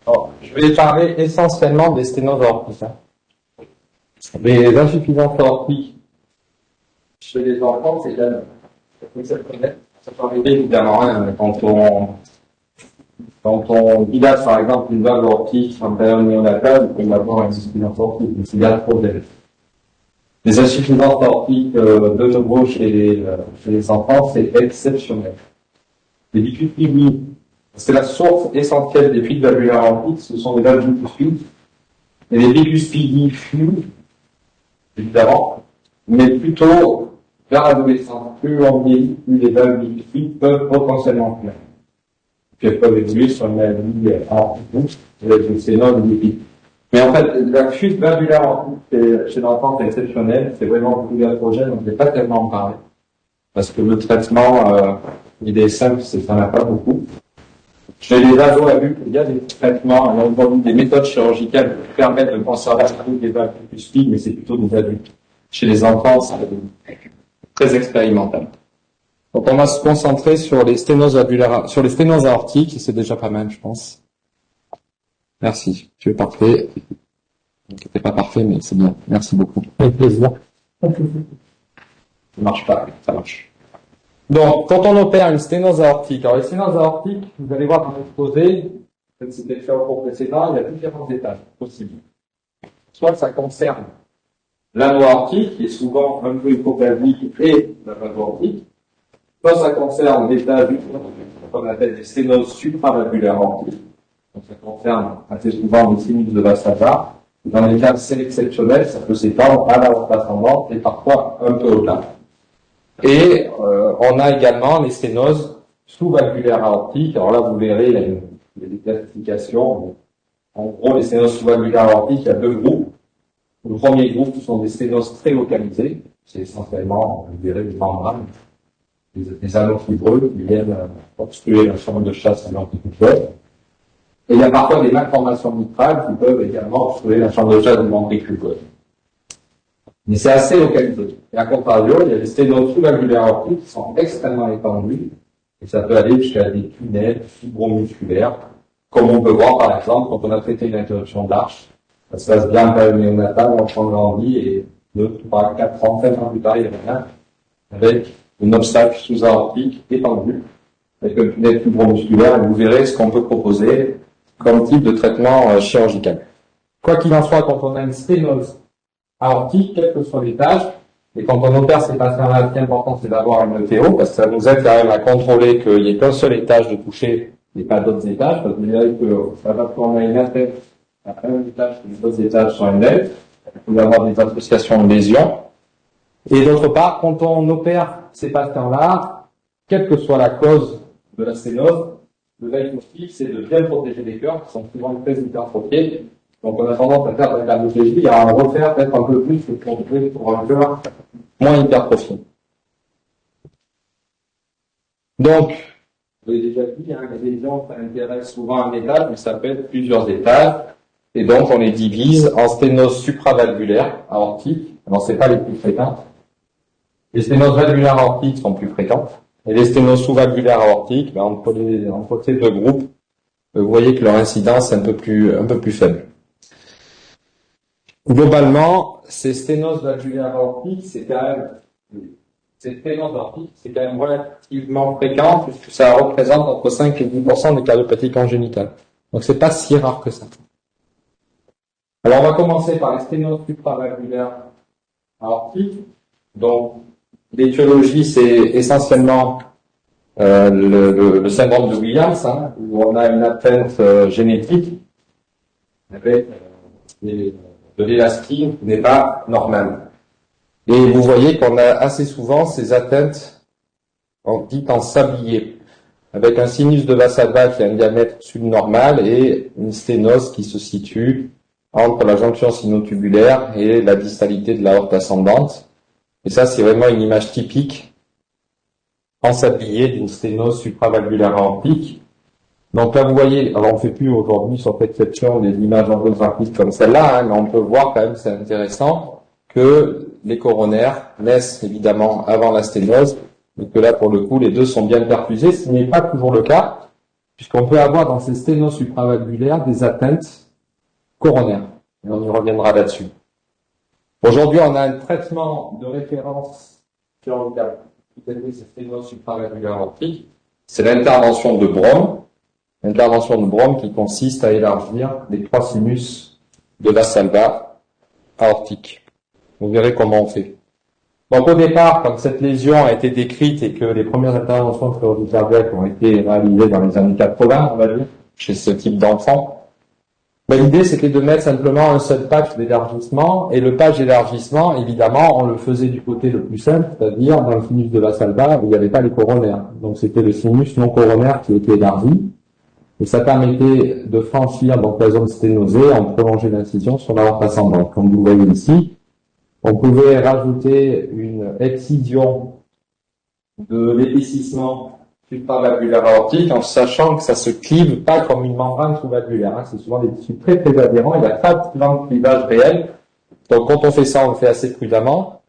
Alors, je vais parler essentiellement des sténoses aortiques. Les insuffisances aortiques chez les enfants, c'est quand même exceptionnel. Ça peut arriver évidemment quand on dilate par exemple une valve aortique en période néonatale, on peut avoir une insuffisance aortique, mais c'est bien trop élevé. Les insuffisances aortiques de nouveau chez les enfants, c'est exceptionnel. Les bicus fibrilles, c'est la source essentielle des fuites valvulaires aortiques, ce sont les valves bicuspides. Et les bicuspides fuient, évidemment, mais plutôt vers l'adolescence. Plus on vieillit, plus les valves bicuspides peuvent potentiellement fuir. Puis elles peuvent évoluer sur une maladie aortique, avec une sténose bipide. Mais en fait, la fuite valvulaire aortique chez l'enfant c'est exceptionnel, c'est vraiment plus iatrogène, donc je ne vais pas tellement en parler. Parce que le traitement, il est simple, c'est qu'il n'y en a pas beaucoup. Chez les ados adultes, il y a des traitements, il y a des méthodes chirurgicales qui permettent de conserver des valves bicuspides, mais c'est plutôt des adultes. Chez les enfants, c'est très expérimental. Donc on va se concentrer sur les sténoses valvulaires, sur les sténoses aortiques, c'est déjà pas mal, je pense. Merci, tu es parfait. T'es pas parfait, mais c'est bien. Merci beaucoup. Avec plaisir. Ça marche pas, ça marche. Donc, quand on opère une sténose aortique, alors les sténoses aortiques, vous allez voir dans l'exposé, comme c'était fait au cours précédent, il y a différents étages possibles. Soit ça concerne l'anneau aortique, qui est souvent un peu hypoplavique et la valve aortique. Soit ça concerne l'étage qu'on appelle des sténoses supravalvulaires aortiques. Donc ça concerne assez souvent les sinus de Valsalva. Dans les cas assez exceptionnels, ça peut s'étendre à la haute ascendante et parfois un peu au-delà. Et on a également les sténoses sous-valvulaires aortiques. Alors là, vous verrez, il y a des classifications. En gros, les sténoses sous-valvulaires aortiques, il y a deux groupes. Le premier groupe, ce sont des sténoses très localisées. C'est essentiellement, vous verrez, des membranes, des anneaux fibreux qui viennent obstruer la chambre de chasse de l'ventricule. Et il y a parfois des malformations mitrales qui peuvent également obstruer la chambre de chasse du ventricule. Mais c'est assez localisé. Et à contrario, il y a des sténoses sous-valvulaires aortiques qui sont extrêmement étendues, et ça peut aller jusqu'à des tunnels fibromusculaires, comme on peut voir par exemple quand on a traité une interruption d'arche. Ça se passe bien par le néonatal, l'enfant grandit, et 2, 3, 4 ans, 5 ans plus tard, il revient avec un obstacle sous-aortique étendu, avec un tunnel fibromusculaire, et vous verrez ce qu'on peut proposer comme type de traitement chirurgical. Quoi qu'il en soit, quand on a une sténose aortique, quel que soit l'étage, et quand on opère ces patients-là, ce qui est important, c'est d'avoir une ETO, parce que ça nous aide quand même à contrôler qu'il n'y ait qu'un seul étage de toucher et pas d'autres étages, parce que vous verrez que ça va tourner une atteinte à un étage et les autres étages sont une aile. Il peut y avoir des associations de lésions. Et d'autre part, quand on opère ces patients-là, quelle que soit la cause de la sténose, le leitmotiv, c'est de bien protéger les cœurs, qui sont souvent très hypertrophiés. Donc on a tendance à faire de la cardiologie et à en refaire peut-être un peu plus pour un cœur moins hypertrophié. Donc, vous l'avez déjà dit, les lésions, ça intéresse souvent un étage, mais ça peut être plusieurs étages. Et donc on les divise en sténoses supravalvulaires aortiques. Alors c'est pas les plus fréquentes. Les sténoses valvulaires aortiques sont plus fréquentes. Et les sténoses sous-valvulaires aortiques, entre ces deux groupes, vous voyez que leur incidence est un peu plus faible. Globalement, ces sténoses valvulaires aortiques, c'est quand même relativement fréquent, puisque ça représente entre 5 et 10% des cardiopathies congénitales. Donc c'est pas si rare que ça. Alors on va commencer par les sténoses supravalvulaires aortiques. Donc l'étiologie, c'est essentiellement le syndrome de Williams, où on a une atteinte génétique avec de l'élastine qui n'est pas normale. Et vous voyez qu'on a assez souvent ces atteintes dites en sablier, avec un sinus de Valsalva qui a un diamètre subnormal et une sténose qui se situe entre la jonction sinotubulaire et la distalité de l'aorte ascendante. Et ça, c'est vraiment une image typique en sablier d'une sténose supravalvulaire aortique. Donc là, vous voyez, alors on ne fait plus aujourd'hui sur cette section des images angiographiques comme celle-là, mais on peut voir quand même, c'est intéressant, que les coronaires naissent évidemment avant la sténose, et que là, pour le coup, les deux sont bien perfusés, ce n'est pas toujours le cas, puisqu'on peut avoir dans ces sténoses supravalvulaires des atteintes coronaires. Et on y reviendra là-dessus. Aujourd'hui, on a un traitement de référence chirurgicale qui détruit ces sténoses supravalvulaires aortiques. C'est l'intervention de Bromm. L'intervention de Bromm qui consiste à élargir les 3 sinus de la valva aortique. Vous verrez comment on fait. Donc au départ, comme cette lésion a été décrite et que les premières interventions de chirurgie cardiaque ont été réalisées dans les années 80, on va dire, chez ce type d'enfant, l'idée c'était de mettre simplement un seul patch d'élargissement, et le patch d'élargissement, évidemment, on le faisait du côté le plus simple, c'est-à-dire dans le sinus de la valva où il n'y avait pas les coronaires. Donc c'était le sinus non coronaire qui était élargi, et ça permettait de franchir donc la zone sténosée en prolongeant l'incision sur l'aorte ascendante, comme vous voyez ici. On pouvait rajouter une excision de l'épaississement supravalvulaire aortique en sachant que ça se clive pas comme une membrane sous-valvulaire. Hein. C'est souvent des tissus très très adhérents, il n'y a pas de plan de clivage réel. Donc quand on fait ça, on le fait assez prudemment.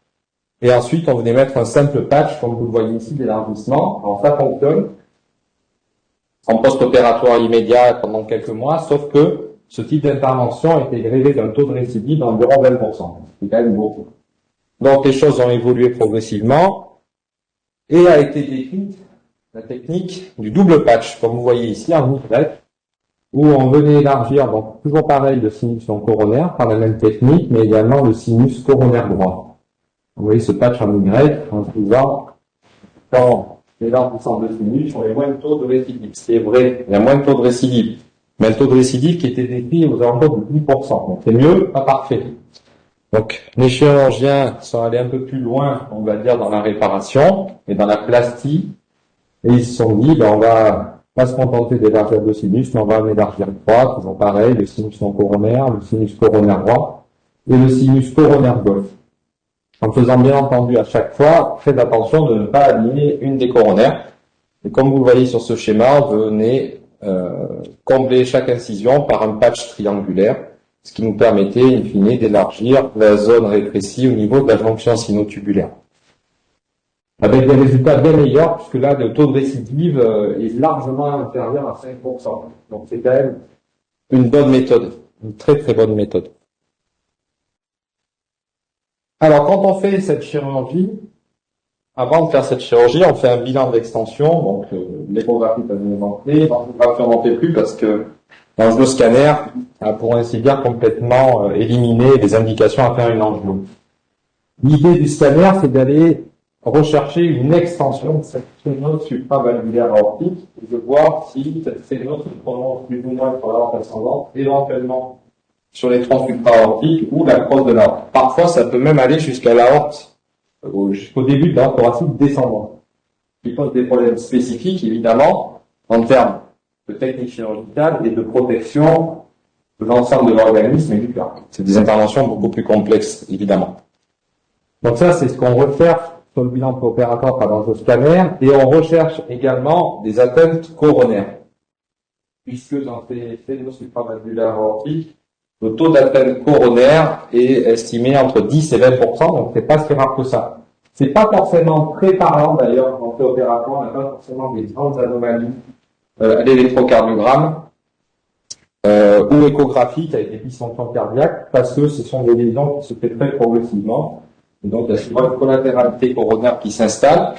Et ensuite, on venait mettre un simple patch, comme vous le voyez ici, d'élargissement. Alors ça fonctionne en post-opératoire immédiat pendant quelques mois, sauf que ce type d'intervention était grévé d'un taux de récidive d'environ 20%. C'est quand même beaucoup. Donc les choses ont évolué progressivement et a été décrite la technique du double patch, comme vous voyez ici en Y, où on venait élargir, donc toujours pareil, le sinus non coronaire par la même technique, mais également le sinus coronaire droit. Vous voyez ce patch en Y, en faisant, quand l'élargissement de sinus, on a moins de taux de récidive. C'est vrai, il y a moins de taux de récidive. Mais un taux de récidive qui était décrit aux alentours de 10%. Donc c'est mieux, pas parfait. Donc les chirurgiens sont allés un peu plus loin, on va dire, dans la réparation et dans la plastie. Et ils se sont dit, on va pas se contenter d'élargir deux sinus, mais on va en élargir 3, toujours pareil, le sinus non coronaire, le sinus coronaire droit et le sinus coronaire gauche. En faisant bien entendu à chaque fois, faites attention de ne pas aligner une des coronaires. Et comme vous le voyez sur ce schéma, venez combler chaque incision par un patch triangulaire, ce qui nous permettait, in fine, d'élargir la zone rétrécie au niveau de la jonction sinotubulaire. Avec des résultats bien meilleurs, puisque là, le taux de récidive est largement inférieur à 5%. Donc c'est quand même une bonne méthode, une très très bonne méthode. Alors quand on fait cette chirurgie, avant de faire cette chirurgie, on fait un bilan d'extension, donc l'échographie peut nous manquer, l'échographie on n'en fait plus parce que l'angioscanner a pour ainsi dire complètement éliminé les indications à faire une angio. L'idée du scanner, c'est d'aller rechercher une extension de cette sténose supravalvulaire aortique et de voir si cette sténose se prolonge plus ou moins sur l'aorte ascendante, éventuellement sur les troncs supra-aortiques ou la crosse de l'aorte. Parfois, ça peut même aller jusqu'à l'aorte, jusqu'au début de l'aorte thoracique descendante, qui pose des problèmes spécifiques, évidemment, en termes de technique chirurgicale et de protection de l'ensemble de l'organisme et du cœur. C'est des interventions beaucoup plus complexes, évidemment. Donc ça, c'est ce qu'on recherche sur le bilan opératoire par l'angioscanner, et on recherche également des atteintes coronaires, puisque dans ces sténoses supravalvulaires aortiques, le taux d'atteinte coronaire est estimé entre 10 et 20%, donc c'est pas si rare que ça. C'est pas forcément très parlant d'ailleurs en préopératoire, on n'a pas forcément des grandes anomalies à l'électrocardiogramme ou échographique avec des dysfonctions cardiaques, parce que ce sont des lésions qui se fait très progressivement. Et donc, il y a souvent une collatéralité coronaire qui s'installe.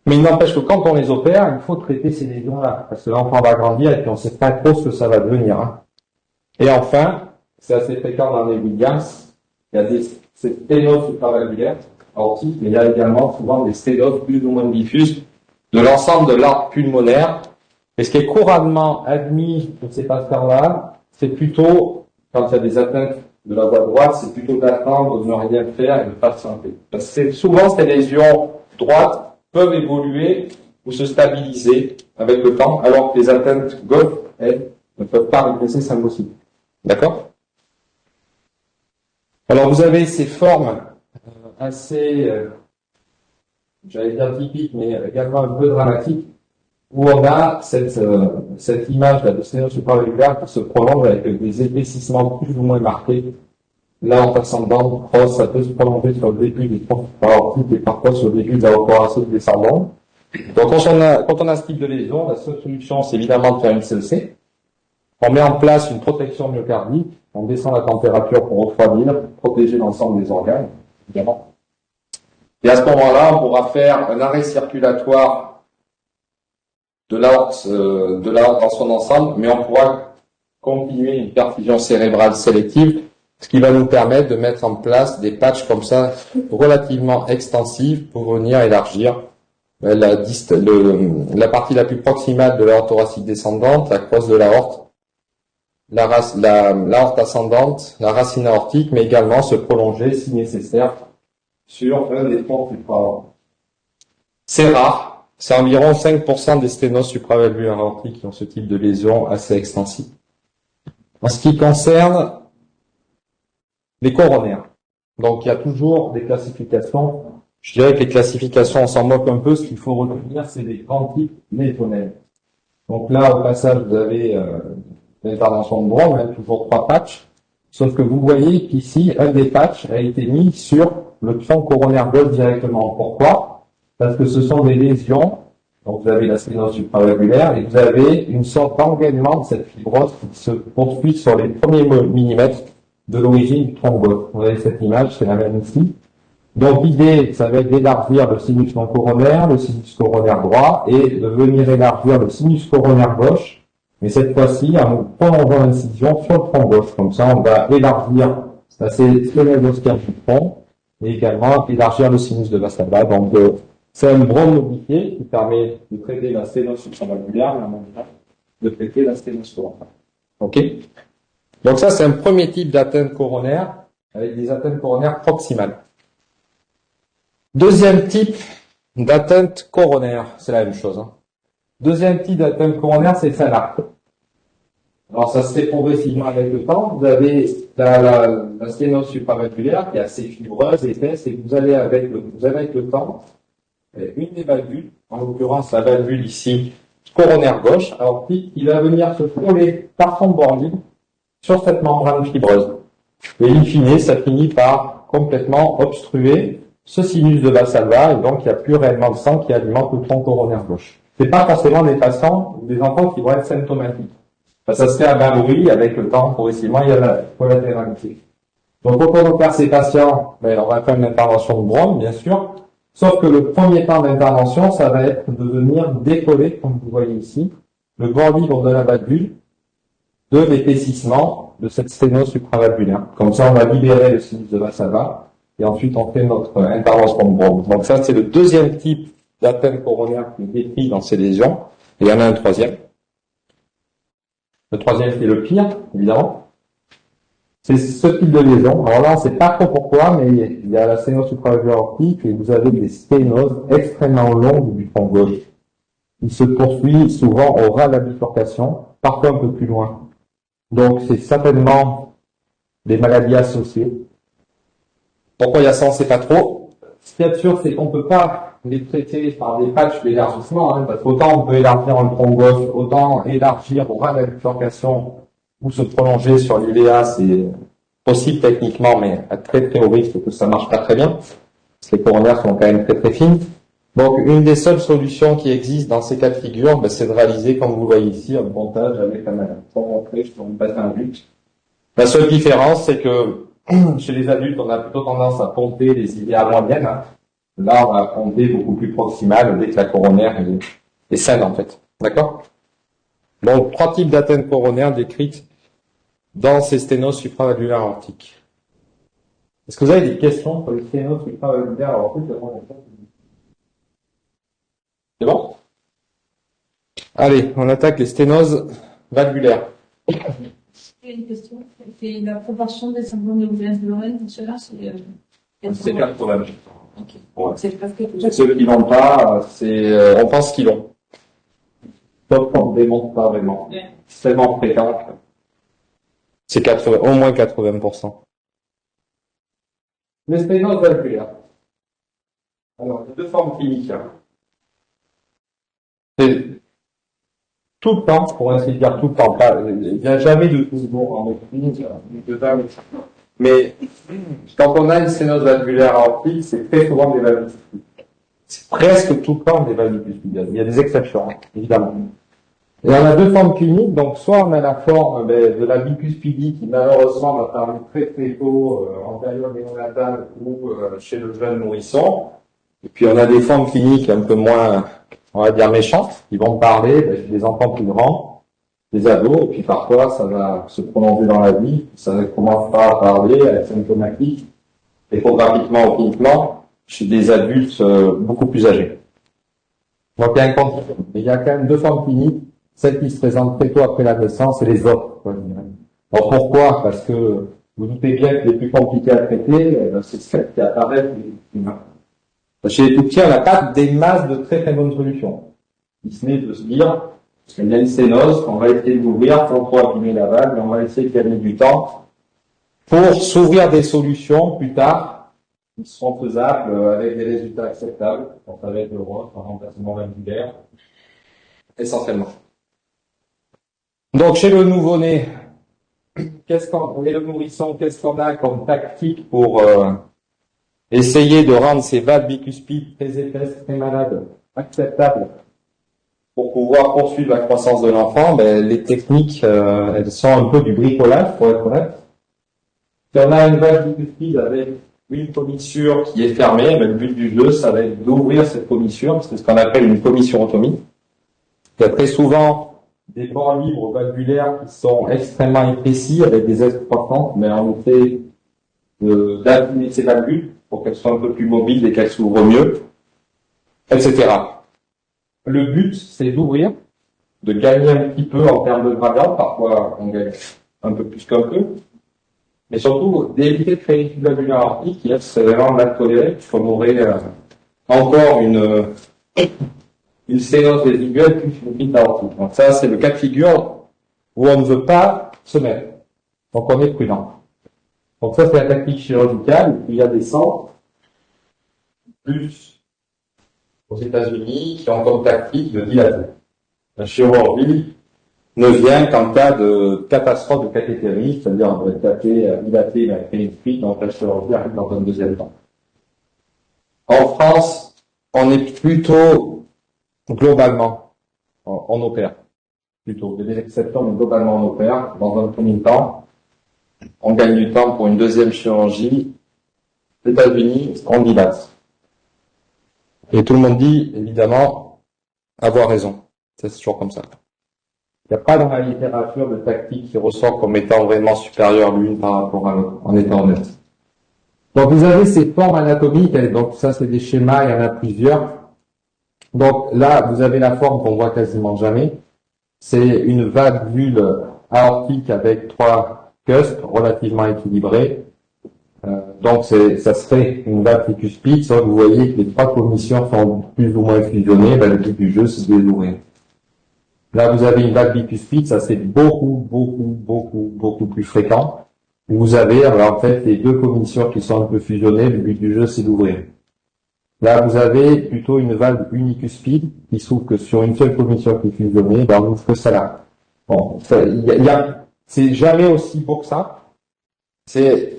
Mais il n'empêche que quand on les opère, il faut traiter ces lésions-là. Parce que l'enfant va grandir et puis on ne sait pas trop ce que ça va devenir. Hein. Et enfin, c'est assez fréquent dans les Williams, il y a des sténoses supravalvulaires aortiques, mais il y a également souvent des sténoses plus ou moins diffuses de l'ensemble de l'arc pulmonaire. Et ce qui est couramment admis pour ces patients-là, c'est plutôt, quand il y a des atteintes de la voie droite, c'est plutôt d'attendre, de ne rien faire et de patienter. Parce que souvent, ces lésions droites peuvent évoluer ou se stabiliser avec le temps, alors que les atteintes gauche, elles, ne peuvent pas régresser symboliquement. D'accord? Alors, vous avez ces formes assez, j'allais dire typiques, mais également un peu dramatiques, où on a cette image de sténose supravalvulaire qui se prolonge avec des épaississements plus ou moins marqués. L'aorte ascendante, crosse, ça peut se prolonger sur le début du tronc supraortique et parfois sur le début de l'aorte thoracique descendante. Donc, quand on a ce type de lésion, la seule solution, c'est évidemment de faire une CEC. On met en place une protection myocardique, on descend la température pour refroidir, protéger l'ensemble des organes, évidemment. Et à ce moment-là, on pourra faire un arrêt circulatoire de l'aorte dans son ensemble, mais on pourra continuer une perfusion cérébrale sélective, ce qui va nous permettre de mettre en place des patchs comme ça, relativement extensifs, pour venir élargir la partie la plus proximale de l'aorte thoracique descendante, la crosse de l'aorte, l'aorte ascendante, la racine aortique, mais également se prolonger, si nécessaire, sur un des ponts supraortiques. C'est rare, c'est environ 5% des sténoses supravalvulaires aortiques qui ont ce type de lésion assez extensive. En ce qui concerne les coronaires, donc il y a toujours des classifications. Je dirais que les classifications, on s'en moque un peu. Ce qu'il faut retenir, c'est des grands types lésionnels. Donc là, au passage, vous avez l'intervention de Braun, même toujours 3 patchs. Sauf que vous voyez qu'ici, un des patchs a été mis sur le tronc coronaire gauche directement. Pourquoi? Parce que ce sont des lésions. Donc vous avez la sténose supravalvulaire et vous avez une sorte d'engainement de cette fibrose qui se poursuit sur les premiers millimètres de l'origine du tronc gauche. Vous avez cette image, c'est la même ici. Donc l'idée, ça va être d'élargir le sinus non coronaire, le sinus coronaire droit, et de venir élargir le sinus coronaire gauche, mais cette fois-ci en prolongeant l'incision sur le tronc gauche. Comme ça, on va élargir la sténose oscaire du tronc, et également élargir le sinus de Valsalva. Donc c'est un bras modifié qui permet de traiter la sténose supravalvulaire, mais en même temps de traiter la sténose coronaire. Ok? Donc ça, c'est un premier type d'atteinte coronaire, avec des atteintes coronaires proximales. Deuxième type d'atteinte coronaire, c'est la même chose. Deuxième type d'atteinte coronaire, c'est celle-là. Alors ça se fait progressivement avec le temps. Vous avez la sténose supravalvulaire qui est assez fibreuse, épaisse, et vous avez avec le temps une des valvules, en l'occurrence la valvule ici coronaire gauche, alors qui va venir se coller par son bord libre sur cette membrane fibreuse. Et in fine, ça finit par complètement obstruer ce sinus de Valsalva, et donc il n'y a plus réellement de sang qui alimente le tronc coronaire gauche. C'est pas forcément des patients ou des enfants qui vont être symptomatiques. Ça se fait à bas bruit, avec le temps, progressivement, il y a la collatéralité. Donc, quand on opère ces patients, on va faire une intervention de Braun, bien sûr, sauf que le premier temps d'intervention, ça va être de venir décoller, comme vous voyez ici, le bord libre de la valvule, de l'épaississement de cette sténose supravalvulaire. Comme ça, on va libérer le sinus de Valsalva, et ensuite on fait notre intervention de Braun. Donc ça, c'est le deuxième type d'atteinte coronaire qui est décrit dans ces lésions. Et il y en a un troisième. Le troisième, c'est le pire, évidemment. C'est ce type de lésion. Alors là, on ne sait pas trop pourquoi, mais il y a la sténose supravalvulaire aortique et vous avez des sténoses extrêmement longues du tronc gauche. Il se poursuit souvent au ras de la bifurcation, parfois un peu plus loin. Donc c'est certainement des maladies associées. Pourquoi il y a ça, on ne sait pas trop. Ce qui est sûr, c'est qu'on ne peut pas les traiter par des patchs d'élargissement, parce qu'autant on peut élargir le tronc gauche, autant élargir au ras de la bifurcation ou se prolonger sur l'IVA, c'est possible techniquement, mais à très très haut risque que ça marche pas très bien, parce que les coronaires sont quand même très très fines. Donc une des seules solutions qui existent dans ces cas de figure, c'est de réaliser, comme vous voyez ici, un pontage avec un rentré sur une bassin adulte. La seule différence, c'est que chez les adultes, on a plutôt tendance à pomper les IVA moyennes. Là, on va pomper beaucoup plus proximal dès que la coronaire est saine, en fait. D'accord? Donc, 3 types d'atteintes coronaires décrites dans ces sténoses supravalvulaires aortiques. Est-ce que vous avez des questions sur les sténoses supravalvulaires aortiques? C'est bon? Allez, on attaque les sténoses valvulaires. J'ai une question. C'est la proportion des syndromes de Williams-Lorraine, dans ceux-là, C'est 80. Ok. Ouais. C'est presque Ceux qui l'ont pas, on pense qu'ils l'ont. Sauf qu'on ne démontre pas vraiment. Ouais. C'est tellement fréquent. C'est au moins 80%. Les sténoses valvulaires. Alors, il y a 2 formes cliniques. C'est tout le temps, pour ainsi dire tout le temps. Il n'y a jamais de toujours en médecine, mais quand on a une sténose valvulaire aortique, c'est très souvent des valvules. C'est presque tout le temps des valves bicuspides. Il y a des exceptions, hein, évidemment. Et on a deux formes cliniques, donc soit on a la forme de la bicuspidie qui malheureusement va parler très très tôt en période néonatale ou chez le jeune nourrisson. Et puis on a des formes cliniques un peu moins, on va dire méchantes, qui vont parler chez des enfants plus grands, des ados, et puis parfois ça va se prolonger dans la vie, ça commencera à parler, à être symptomatique, échographiquement ou cliniquement, chez des adultes beaucoup plus âgés. Donc il y a un continuum. Mais il y a quand même deux formes cliniques, celles qui se présentent très tôt après la naissance et les autres, quoi, je dirais. Alors pourquoi? Parce que vous doutez bien que les plus compliqués à traiter, c'est celles qui apparaissent chez les tout petits, on n'a pas des masses de très très bonnes solutions. Si ce n'est de se dire, il y a une sténose, on va essayer d'ouvrir sans trop abîmer la valve, mais on va essayer de gagner du temps pour s'ouvrir des solutions plus tard qui seront faisables avec des résultats acceptables. Donc avec le roi, en remplacement valvulaire, essentiellement. Donc chez le nouveau-né, et le nourrisson, qu'est-ce qu'on a comme tactique pour essayer de rendre ces valves bicuspides très épaisses, très malades, acceptables pour pouvoir poursuivre la croissance de l'enfant? Les techniques, elles sont un peu du bricolage, pour être honnête. Si on a une valve bicuspide avec une commissure qui est fermée, le but du jeu, ça va être d'ouvrir cette commissure, c'est ce qu'on appelle une commissurotomie. Il y a très souvent des bords libres valvulaires qui sont extrêmement épaissis avec des ailes croissantes, mais on essaie d'affiner ces valvules pour qu'elles soient un peu plus mobiles et qu'elles s'ouvrent mieux, etc. Le but, c'est d'ouvrir, de gagner un petit peu en termes de gradient, parfois on gagne un peu plus qu'un peu, mais surtout d'éviter de créer une valvulaire aortique qui est sévèrement mal tolérée, puisqu'on aurait encore une sténose résiduelle plus une pite aortique. Donc ça, c'est le cas de figure où on ne veut pas se mettre. Donc on est prudent. Donc ça, c'est la tactique chirurgicale. Il y a des centres, plus aux États-Unis, qui ont comme tactique de dilater. La chirurgie ne vient qu'en cas de catastrophe de cathétérisme, c'est-à-dire on va dilater la pénétrie, donc la chirurgie arrive dans un deuxième temps. En France, on est plutôt globalement, on opère. Plutôt. Il y a des exceptions, mais globalement on opère. Dans un premier temps, on gagne du temps pour une deuxième chirurgie. Les États-Unis, on dilate. Et tout le monde dit, évidemment, avoir raison. C'est toujours comme ça. Il n'y a pas dans la littérature de tactique qui ressort comme étant vraiment supérieure l'une par rapport à l'autre, en étant honnête. Donc vous avez ces formes anatomiques, donc ça c'est des schémas, il y en a plusieurs. Donc là, vous avez la forme qu'on voit quasiment jamais. C'est une valvule aortique avec trois cusps relativement équilibrés. Donc ça serait une valve tricuspide, sauf que vous voyez que les trois commissions sont plus ou moins fusionnées, le but du jeu c'est de les ouvrir. Là vous avez une valve bicuspide, ça c'est beaucoup plus fréquent. Vous avez alors en fait les deux commissions qui sont un peu fusionnées, le but du jeu c'est d'ouvrir. Là vous avez plutôt une valve unicuspide qui s'ouvre que sur une seule commission qui est fusionnée, on ouvre que ça là. Bon, c'est jamais aussi beau que ça. C'est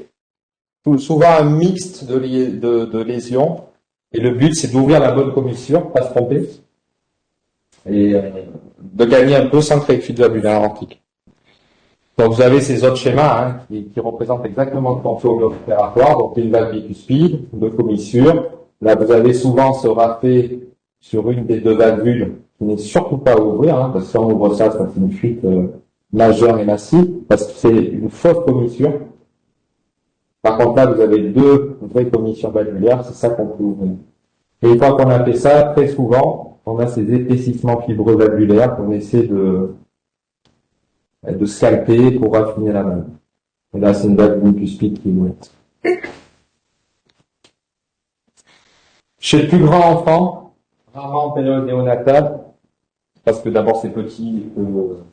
souvent un mixte de lésions, et le but c'est d'ouvrir la bonne commissure, pas se tromper, et de gagner un peu sans créer de fuite valvulaire aortique. Donc vous avez ces autres schémas qui représentent exactement ce qu'on fait au opératoire, donc une valve bicuspide, deux commissures. Là vous avez souvent ce râpé sur une des deux valvules qui n'est surtout pas à ouvrir, parce que si on ouvre ça, ça fait une fuite majeure et massive, parce que c'est une fausse commissure. Par contre, là, vous avez deux vraies commissions valvulaires, c'est ça qu'on peut ouvrir. Et une fois qu'on a fait ça, très souvent, on a ces épaississements fibreux valvulaires qu'on essaie de scalper pour affiner la valve. Et là, c'est une valve bicuspide qui est ouette. Chez le plus grand enfant, rarement en période néonatale, parce que d'abord c'est petit,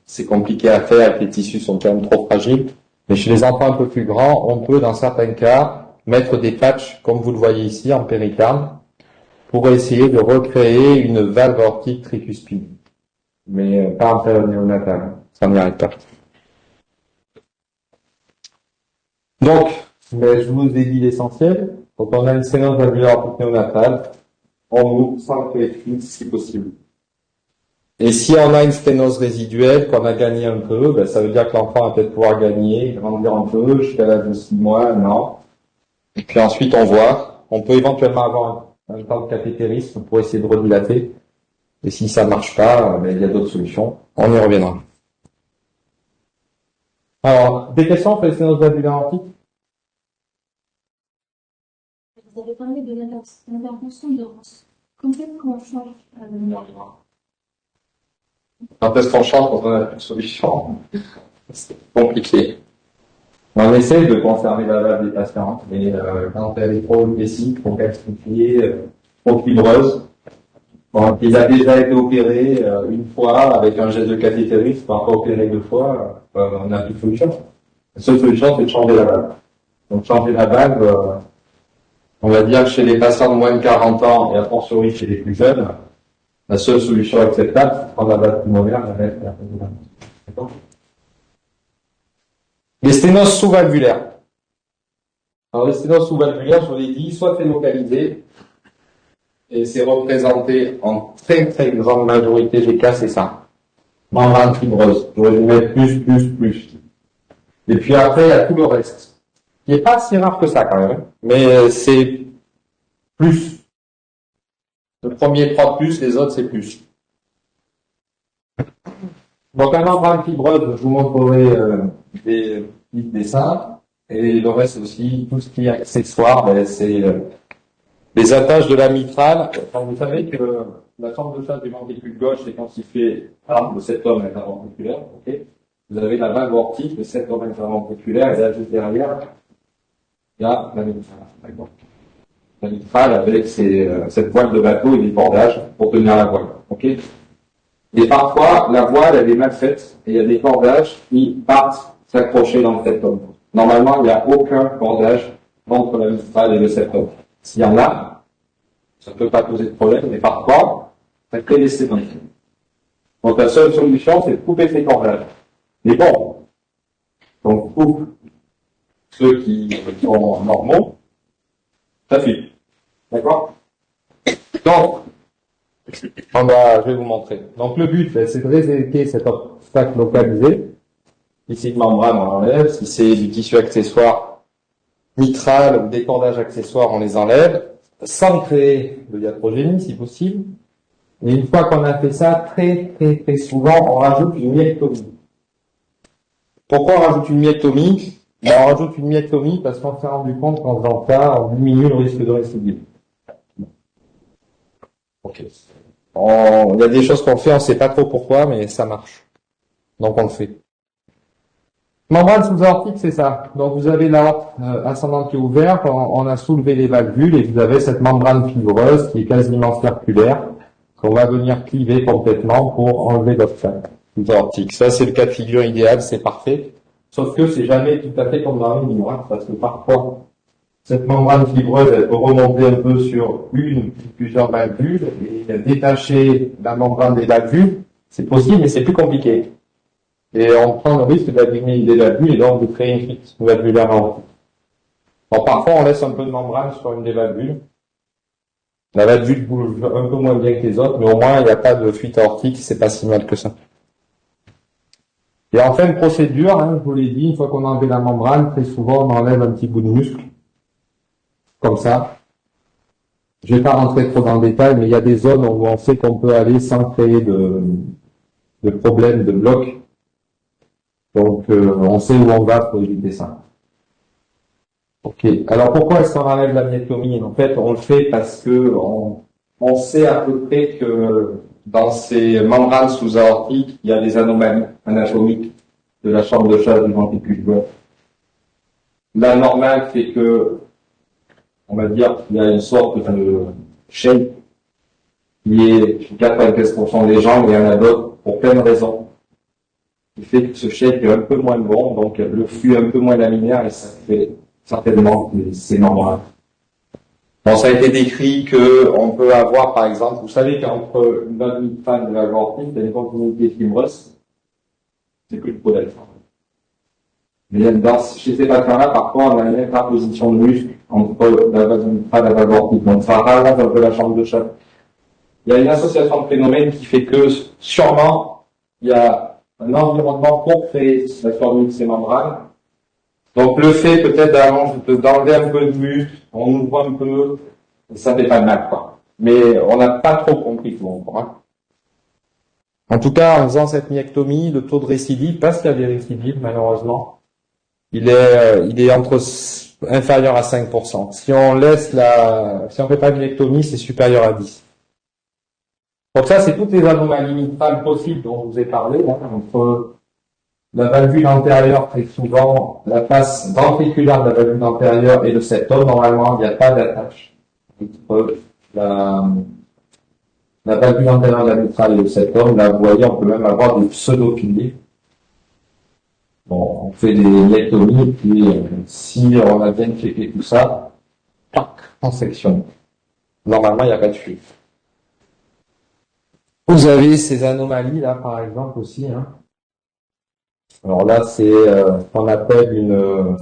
c'est compliqué à faire, les tissus sont quand même trop fragiles. Mais chez les enfants un peu plus grands, on peut, dans certains cas, mettre des patchs, comme vous le voyez ici, en péricarde, pour essayer de recréer une valve aortique tricuspide. Mais pas en période néonatale. Ça n'y arrive pas. Donc, je vous ai dit l'essentiel. Donc, on a une sténose valvulaire aortique néonatale. on ouvre sans créer de fuite si possible. Et si on a une sténose résiduelle, qu'on a gagné un peu, ben, ça veut dire que l'enfant va peut-être pouvoir gagner, grandir un peu jusqu'à l'âge de 6 mois, 1 an. Et puis ensuite, on voit. On peut éventuellement avoir un temps de cathétérisme pour essayer de redilater. Et si ça marche pas, ben, il y a d'autres solutions. On y reviendra. Alors, des questions sur les sténoses valvulaires aortiques? Vous avez parlé de l'intervention de Ross. Quand est-ce qu'on change Quand est-ce qu'on change quand on a plus de solution? C'est compliqué. On essaie de conserver la valve des patients, mais quand elle est trop épaissie, trop calcifiée, trop fibreuse, bon, il a déjà été opéré une fois avec un geste de cathétérisme, parfois opéré 2 fois, on n'a plus de solution. La seule solution, c'est de changer la valve. Donc changer la valve, on va dire que chez les patients de moins de 40 ans, et a fortiori chez les plus jeunes, la seule solution acceptable, c'est de prendre la valve pulmonaire, la mettre à la. D'accord? Les sténoses sous-valvulaires. Alors, les sténoses sous-valvulaires, je vous l'ai dit, soit c'est localisé, et c'est représenté en très très grande majorité des cas, c'est ça. Membrane fibreuse. J'aurais dû mettre plus. Et puis après, il y a tout le reste. Qui n'est pas si rare que ça, quand même. Mais c'est plus. Le premier 3 plus, les autres c'est plus. Donc la membrane fibreuse, je vous montrerai des petits dessins. Et le reste aussi, tout ce qui est accessoire, ben, c'est les attaches de la mitrale. Enfin, vous savez que la forme de chasse du ventricule gauche est constituée par le septum interventriculaire. Okay. Vous avez la valve aortique, le septum interventriculaire, et là juste derrière, il y a la mitrale. D'accord. La mitrale avec cette voile de bateau et des cordages pour tenir la voile. Okay. Et parfois, la voile, elle est mal faite, et il y a des cordages qui partent s'accrocher dans le septum. Normalement, il n'y a aucun cordage entre la mitrale et le septum. S'il y en a, ça ne peut pas poser de problème, mais parfois, ça crée des sténoses. Donc la seule solution, c'est de couper ces cordages. Mais bon, on coupe ceux qui sont normaux, ça suffit. D'accord? Donc, je vais vous montrer. Donc le but, c'est de réséquer cet obstacle localisé. Ici, une membrane, on l'enlève. Si c'est du tissu accessoire mitral ou des cordages accessoires, on les enlève, sans créer de iatrogénie, si possible. Et une fois qu'on a fait ça, très souvent, on rajoute une myectomie. Pourquoi on rajoute une myectomie? On rajoute une myectomie parce qu'on s'est rendu compte qu'en faisant ça, on diminue le risque de récidive. Ok. Il y a des choses qu'on fait, on ne sait pas trop pourquoi, mais ça marche. Donc on le fait. Membrane sous-aortique, c'est ça. Donc vous avez l'aorte ascendante qui est ouverte, on a soulevé les valvules et vous avez cette membrane fibreuse qui est quasiment circulaire, qu'on va venir cliver complètement pour enlever l'obstacle sous-aortique. Ça, c'est le cas de figure idéal, c'est parfait. Sauf que c'est jamais tout à fait comme dans une miroir, parce que parfois, cette membrane fibreuse, elle peut remonter un peu sur une ou plusieurs valvules et détacher la membrane des valvules. C'est possible, mais c'est plus compliqué. Et on prend le risque d'abîmer des valvules et donc de créer une fuite valvulaire aortique. Bon, parfois, on laisse un peu de membrane sur une des valvules. La valvule bouge un peu moins bien que les autres, mais au moins, il n'y a pas de fuite aortique, c'est pas si mal que ça. Et en fin de procédure, je vous l'ai dit, une fois qu'on a enlevé la membrane, très souvent, on enlève un petit bout de muscle. Comme ça. Je vais pas rentrer trop dans le détail, mais il y a des zones où on sait qu'on peut aller sans créer de problème, de bloc. Donc, on sait où on va pour éviter ça. Ok. Alors, pourquoi est-ce qu'on enlève la myectomie? En fait, on le fait parce que on sait à peu près que dans ces membranes sous-aortiques, il y a des anomalies anatomiques de la chambre de chasse du ventricule gauche. La normale fait que, on va dire qu'il y a une sorte de shape qui est chez 95% des gens, mais il y en a d'autres pour plein de raisons. Qui fait que ce shape est un peu moins bon, donc le flux est un peu moins laminaire et ça fait certainement que c'est normal. Bon, ça a été décrit que on peut avoir, par exemple, vous savez qu'entre une valve mitrale et la valve aortique, il y a une continuité fibreuse, c'est que le peau d'alpha. Mais chez ces patients-là, parfois, on a une interposition de muscles entre la valve mitrale et la valve aortique. Donc, ça rallonge un peu la chambre de choc. Il y a une association de phénomènes qui fait que, sûrement, il y a un environnement pour créer la survie de ces membranes. Donc, le fait peut-être d'enlever un peu de muscle, on ouvre un peu, ça fait pas de mal, quoi. Mais on n'a pas trop compris tout encore, hein. En tout cas, en faisant cette myectomie, le taux de récidive, parce qu'il y a des récidives, malheureusement, il est inférieur à 5%. Si on fait pas de myectomie, c'est supérieur à 10. Donc ça, c'est toutes les anomalies mitrales possibles dont je vous ai parlé, hein, entre la valvule antérieure, très souvent, la face ventriculaire de la valvule antérieure et le septum. Normalement, il n'y a pas d'attache entre la valvule antérieure de la mitrale et le septum. Là, vous voyez, on peut même avoir des pseudopiliers. Bon, on fait des myectomies, et puis si on a bien checké tout ça, tac, on sectionne. Normalement, il n'y a pas de fuite. Vous avez ces anomalies là, par exemple aussi, hein. Alors là, c'est ce qu'on appelle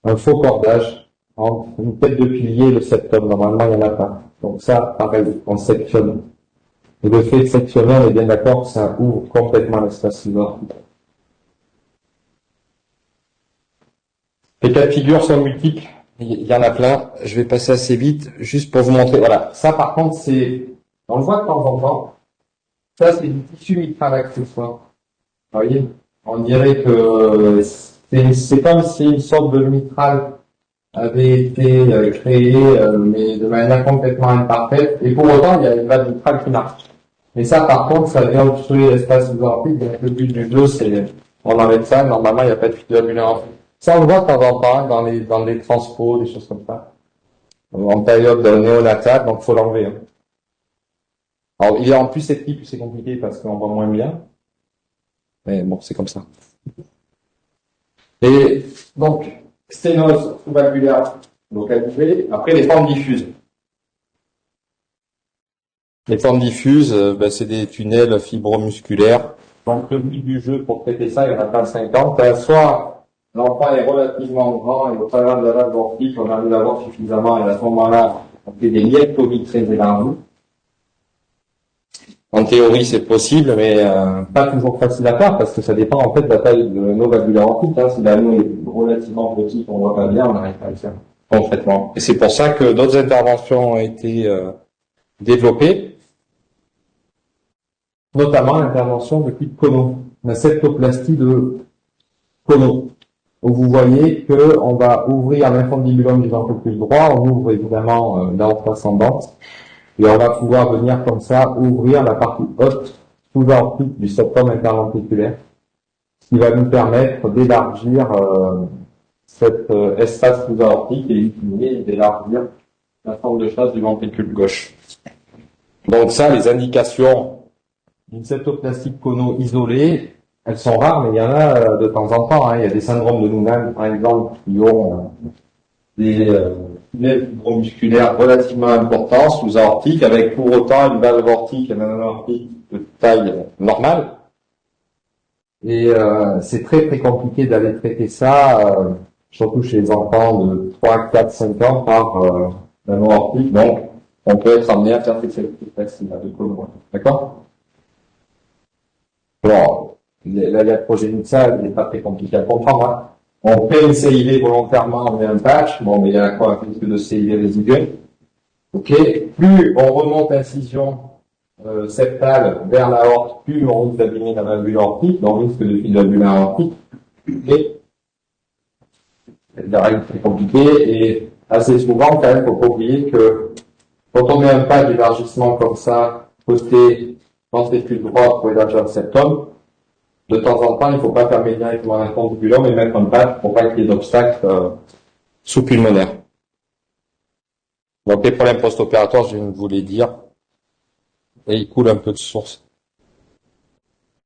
un faux cordage entre une tête de pilier et le septum. Normalement, il n'y en a pas. Donc ça, pareil, on sectionne. Et le fait de sectionner, on est bien d'accord que ça ouvre complètement l'espace sous-aortique. Les cas de figure sont multiples. Il y en a plein. Je vais passer assez vite, juste pour vous montrer. Voilà. Ça, par contre, on le voit de temps en temps. Ça, c'est du tissu mitral accessoire. Vous voyez? On dirait que c'est comme si une sorte de mitral avait été créée, mais de manière complètement imparfaite. Et pour autant, il y a une valve mitrale qui marche. Mais ça, par contre, ça vient obstruer l'espace sous-aortique. Donc, le but du jeu, c'est, on enlève ça. Normalement, il n'y a pas de fuite valvulaire. Ça, on le voit de temps en temps dans les transpos, des choses comme ça. En période néonatale, donc faut l'enlever, hein. Alors, il est en plus cette type, c'est compliqué parce qu'on voit moins bien. Mais bon, c'est comme ça. Et donc, sténose sous-valvulaire localisée. Après, les formes diffuses. Les formes diffuses, c'est des tunnels fibromusculaires. Donc, le but du jeu pour traiter ça, il y en a pas 50. Soit l'enfant est relativement grand et au travers de la valve aortique, on arrive à voir suffisamment et à ce moment-là, on fait des myectomies très élargies. En théorie, c'est possible, mais pas toujours facile à faire parce que ça dépend en fait de la taille de nos valvules aortiques. Hein. Si l'anneau est relativement petit, qu'on voit pas bien, on n'arrive pas à le faire concrètement. Et c'est pour ça que d'autres interventions ont été développées, notamment l'intervention de type Cono, la septoplastie de Cono, où vous voyez que on va ouvrir l'infundibulum du ventricule droit, on ouvre évidemment l'aorte ascendante. Et on va pouvoir venir comme ça ouvrir la partie haute sous-aortique du septum interventriculaire, ce qui va nous permettre d'élargir cet espace sous-aortique et d'élargir la forme de chasse du ventricule gauche. Donc ça, les indications d'une septoplastie Cono isolée, elles sont rares, mais il y en a de temps en temps. Hein. Il y a des syndromes de Noonan, par exemple, qui ont des tunnels fibromusculaires relativement importants, sous-aortiques, avec pour autant une valve aortique et une valve aortique de taille normale. Et c'est très très compliqué d'aller traiter ça, surtout chez les enfants de 3, 4, 5 ans par valve aortique. Donc, on peut être amené à faire cette septoplastie-là de Cono. D'accord? Bon, la progénie de ça, elle n'est pas très compliquée à comprendre. Hein. On fait une CIV volontairement, on met un patch, bon, mais il y a quoi, un risque de CIV résiduel. Ok. Plus on remonte l'incision septale vers l'aorte, plus on risque d'abîmer la valvule aortique, donc risque de fuite valvulaire aortique. Et la règle très compliquée, et assez souvent, quand même, faut pas oublier que quand on met un patch d'élargissement comme ça, côté ventricule droit pour élargir le septum, de temps en temps, il ne faut pas fermer directement l'infundibulum et mettre un patch pour pas qu'il y ait d'obstacles sous-pulmonaires. Donc les problèmes post-opératoires, je viens de vous les dire, et il coule un peu de source.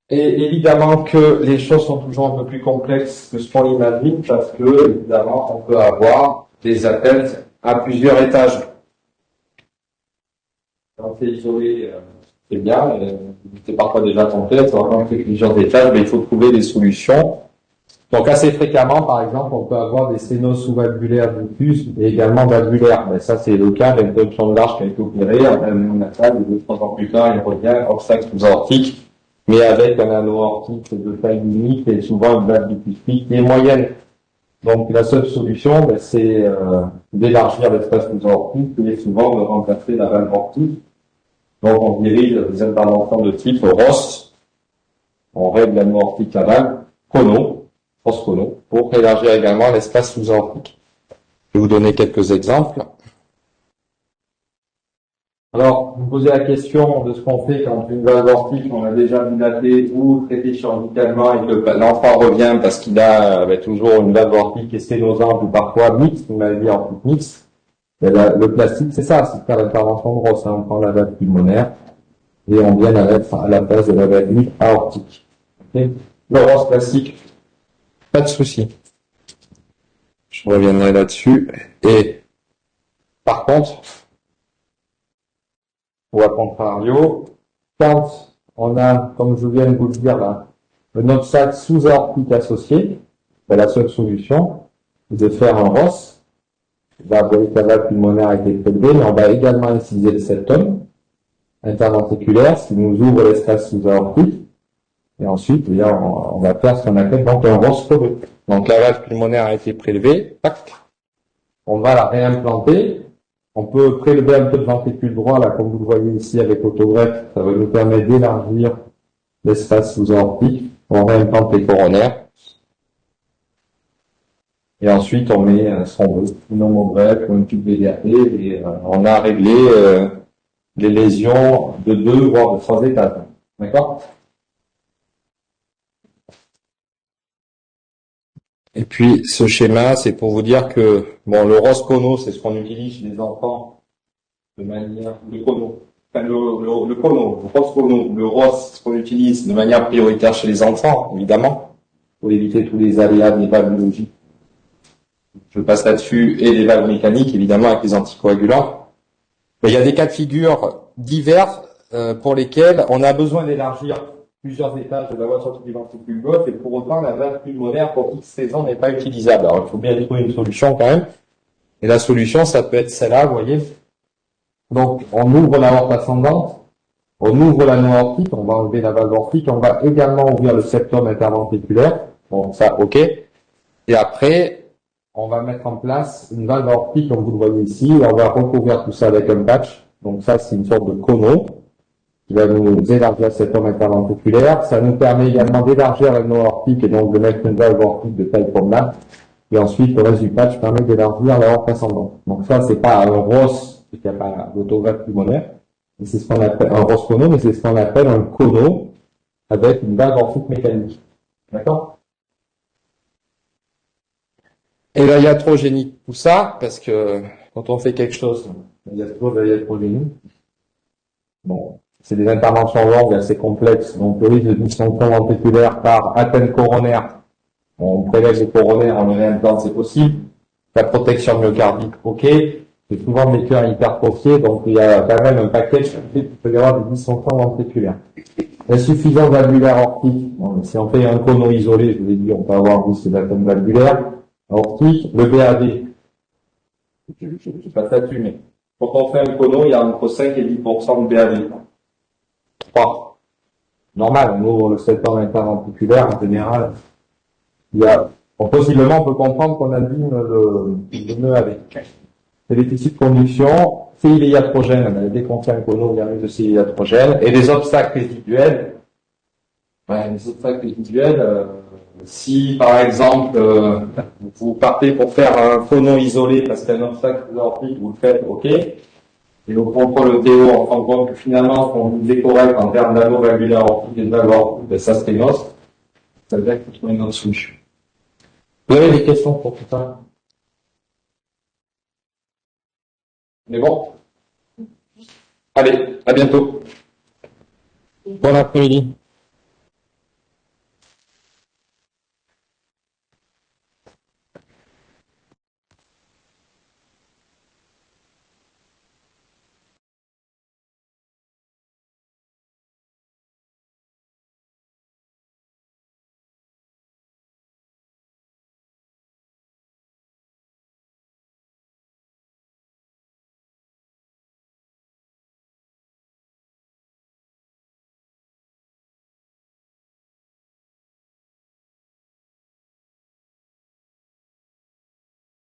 Et évidemment que les choses sont toujours un peu plus complexes que ce qu'on imagine, parce que, évidemment, on peut avoir des atteintes à plusieurs étages. Quand c'est isolé, c'est bien, c'est parfois déjà complexe, on fait plusieurs étages, mais il faut trouver des solutions. Donc assez fréquemment, par exemple, on peut avoir des sténoses sous-valvulaires diffuses et également valvulaires. Ben, ça, c'est le cas avec l'option de large qui a été opérée, en néonatal, et 2-3 ans plus tard, il revient obstacle sous-aortique, mais avec un anneau aortique de taille unique et souvent une valve bicuspique qui est moyenne. Donc la seule solution, ben, c'est d'élargir l'espace sous-aortique et souvent de remplacer la valve aortique. Donc on dirige des interventions de type ROS, on règle l'anneau aortique à valve, cono, Ross-Cono, pour élargir également l'espace sous-aortique. Je vais vous donner quelques exemples. Alors, vous posez la question de ce qu'on fait quand une valve aortique, on a déjà dilaté ou traité chirurgicalement et que l'enfant revient parce qu'il a toujours une valve aortique qui est sténosante ou parfois mixte, une maladie aortique mixte. Le plastique, c'est ça, c'est faire l'intervention de Ross. On prend la valve pulmonaire et on vient la mettre à la place de la valve aortique. Okay. Le Ross classique, pas de souci. Je reviendrai là-dessus. Et par contre, ou à contrario, quand on a, comme je viens de vous le dire là, un obstacle sous-aortique associé, ben, la seule solution est de faire un ROS. Là, vous voyez que la valve pulmonaire a été prélevée, mais on va également inciser le septum interventriculaire, ce qui nous ouvre l'espace sous-aortique. Et ensuite, on va faire ce qu'on appelle donc un ROS crevé. Donc la valve pulmonaire a été prélevée, tac, on va la réimplanter. On peut prélever un peu de ventricule droit, là, comme vous le voyez ici avec l'autogreffe, ça va nous permettre d'élargir l'espace sous-aortique. On réimplante les coronaires. Et ensuite, on met ce qu'on veut, une homogreffe ou une tube BDAP, et on a réglé les lésions de 2 voire de 3 étapes. D'accord? Et puis, ce schéma, c'est pour vous dire que, bon, le ROS-Cono, c'est ce qu'on utilise chez les enfants de manière, le cono. Enfin, le cono, le ROS-Cono, le ROS, ce qu'on utilise de manière prioritaire chez les enfants, évidemment, pour éviter tous les aléas des valves biologiques. Je passe là-dessus, et les valves mécaniques, évidemment, avec les anticoagulants. Mais il y a des cas de figure divers, pour lesquels on a besoin d'élargir plusieurs étages de la voie sortie du ventricule gauche, et pour autant, la valve pulmonaire, pour X raisons, n'est pas utilisable. Alors, il faut bien trouver une solution quand même. Et la solution, ça peut être celle-là, vous voyez. Donc, on ouvre la aorte ascendante, on ouvre l'anneau aortique, on va enlever la valve aortique, on va également ouvrir le septum interventriculaire. Bon, ça, ok. Et après, on va mettre en place une valve aortique, comme vous le voyez ici, et on va recouvrir tout ça avec un patch. Donc ça, c'est une sorte de cono qui va nous élargir le septum interventriculaire. Ça nous permet également d'élargir l'anneau aortique et donc de mettre une valve aortique de taille comme là. Et ensuite, le reste du patch permet d'élargir l'aorte ascendante. Donc ça, c'est pas un ROS, il n'y a pas d'autogreffe pulmonaire. C'est ce qu'on appelle un ROS cono, mais c'est ce qu'on appelle un cono avec une valve aortique mécanique. D'accord? Et la iatrogénie, tout ça, parce que quand on fait quelque chose, il y a toujours de la iatrogénie. Bon, c'est des interventions longues, assez complexes, donc le risque de dysfonction ventriculaire par atteinte coronaire. On prélève les coronaires, on les réimplante, c'est possible. La protection myocardique, ok. C'est souvent des cœurs hypertrophiés, donc il y a quand même un package qui fait qu'il peut y avoir des dysfonctions ventriculaires. Insuffisance valvulaire aortique. Bon, si on fait un cono isolé, je vous l'ai dit, on peut avoir un risque d'atteinte valvulaire aortique. Le BAD. Je ne pas là-dessus, mais quand on fait un cono, il y a entre 5 et 10% de BAD. 3. Normal, on ouvre le septum interventriculaire, en général, il y a, possiblement, on peut comprendre qu'on abîme le nœud avec. C'est les tissus de conduction, c'est iatrogène, dès qu'on fait un cono, il y a un de ces iatrogènes, et les obstacles résiduels. Les obstacles résiduels, si par exemple, vous partez pour faire un cono isolé parce qu'il y a un obstacle aortique, vous le faites, ok. Et au contrôle théo, on se rend compte que finalement, ce qu'on vous est correct en termes d'anneau valvulaire aortique et de valve aortique, ben, ça sténose. Ça veut dire qu'il faut trouver une autre solution. Vous avez des questions pour tout ça? Mais bon. Allez, à bientôt. Bon après-midi.